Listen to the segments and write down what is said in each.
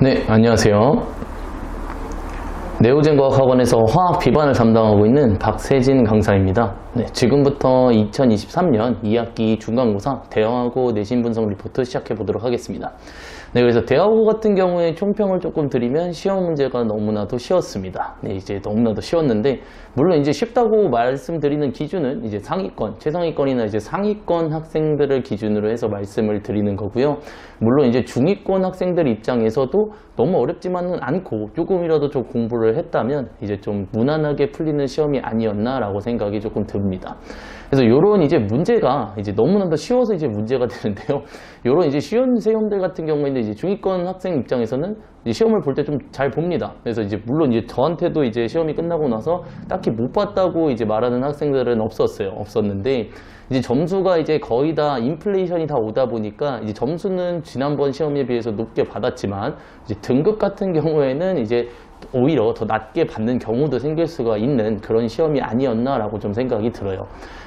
네, 안녕하세요. 네오젠과학학원에서 화학 비반을 담당하고 있는 박세진 강사입니다. 네, 지금부터 2023년 2학기 중간고사 대화하고 내신 분석 리포트 시작해 보도록 하겠습니다. 네, 그래서 대화고 같은 경우에 총평을 조금 드리면 시험 문제가 너무나도 쉬웠습니다. 네, 이제 너무나도 쉬웠는데, 물론 이제 쉽다고 말씀드리는 기준은 이제 상위권, 최상위권이나 이제 상위권 학생들을 기준으로 해서 말씀을 드리는 거고요. 물론 이제 중위권 학생들 입장에서도 너무 어렵지만은 않고 조금이라도 좀 공부를 했다면 이제 좀 무난하게 풀리는 시험이 아니었나라고 생각이 조금 듭니다. 그래서 요런 이제 문제가 이제 너무나도 쉬워서 이제 문제가 되는데요. 요런 이제 쉬운 시험들 같은 경우에는 이제 중위권 학생 입장에서는 이제 시험을 볼 때 좀 잘 봅니다. 그래서 이제 물론 이제 저한테도 이제 시험이 끝나고 나서 딱히 못 봤다고 이제 말하는 학생들은 없었는데, 이제 점수가 이제 거의 다 인플레이션이 다 오다 보니까 이제 점수는 지난번 시험에 비해서 높게 받았지만 이제 등급 같은 경우에는 이제 오히려 더 낮게 받는 경우도 생길 수가 있는 그런 시험이 아니었나라고 좀 생각이 들어요.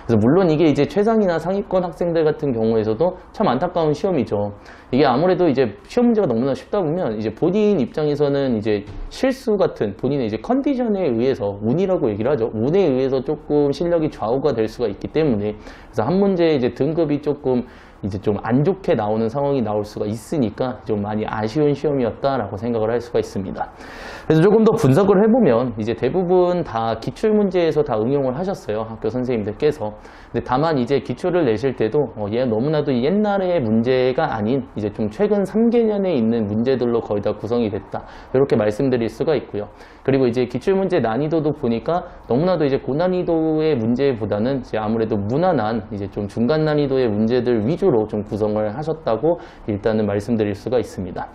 그래서 물론 이게 이제 최상위나 상위권 학생들 같은 경우에서도 참 안타까운 시험이죠. 이게 아무래도 이제 시험 문제가 너무나 쉽다 보면 이제 본인 입장에서는 이제 실수 같은 본인의 이제 컨디션에 의해서, 운이라고 얘기를 하죠. 운에 의해서 조금 실력이 좌우가 될 수가 있기 때문에, 그래서 한 문제 이제 등급이 조금 이제 좀 안 좋게 나오는 상황이 나올 수가 있으니까 좀 많이 아쉬운 시험이었다라고 생각을 할 수가 있습니다. 그래서 조금 더 분석을 해보면 이제 대부분 다 기출문제에서 다 응용을 하셨어요. 학교 선생님들께서. 근데 다만 이제 기출을 내실 때도 얘 너무나도 옛날의 문제가 아닌 이제 좀 최근 3개년에 있는 문제들로 거의 다 구성이 됐다, 이렇게 말씀드릴 수가 있고요. 그리고 이제 기출문제 난이도도 보니까 너무나도 이제 고난이도의 문제보다는 이제 아무래도 무난한 이제 좀 중간 난이도의 문제들 위주로 좀 구성을 하셨다고 일단은 말씀드릴 수가 있습니다.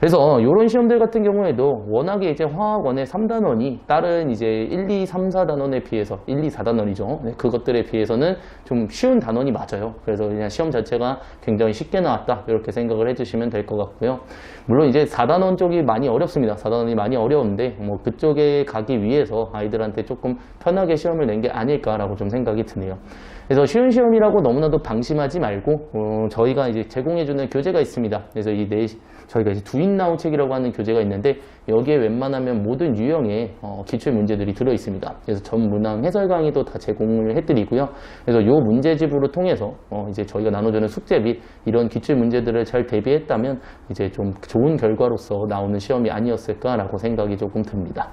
그래서 이런 시험들 같은 경우에도 워낙에 이제 화학원의 3단원이 다른 이제 1, 2, 3, 4단원에 비해서 1, 2, 4단원이죠. 네, 그것들에 비해서는 좀 쉬운 단원이 맞아요. 그래서 그냥 시험 자체가 굉장히 쉽게 나왔다, 이렇게 생각을 해주시면 될 것 같고요. 물론 이제 4단원 쪽이 많이 어렵습니다. 4단원이 많이 어려운데 뭐 그쪽에 가기 위해서 아이들한테 조금 편하게 시험을 낸 게 아닐까라고 좀 생각이 드네요. 그래서 쉬운 시험이라고 너무나도 방심하지 말고 저희가 이제 제공해주는 교재가 있습니다. 그래서 저희가 이제 두인나우 책이라고 하는 교재가 있는데, 여기에 웬만하면 모든 유형의 기출 문제들이 들어 있습니다. 그래서 전 문항 해설 강의도 다 제공을 해드리고요. 그래서 요 문제집으로 통해서 이제 저희가 나눠주는 숙제 및 이런 기출 문제들을 잘 대비했다면 이제 좀 좋은 결과로서 나오는 시험이 아니었을까라고 생각이 조금 듭니다.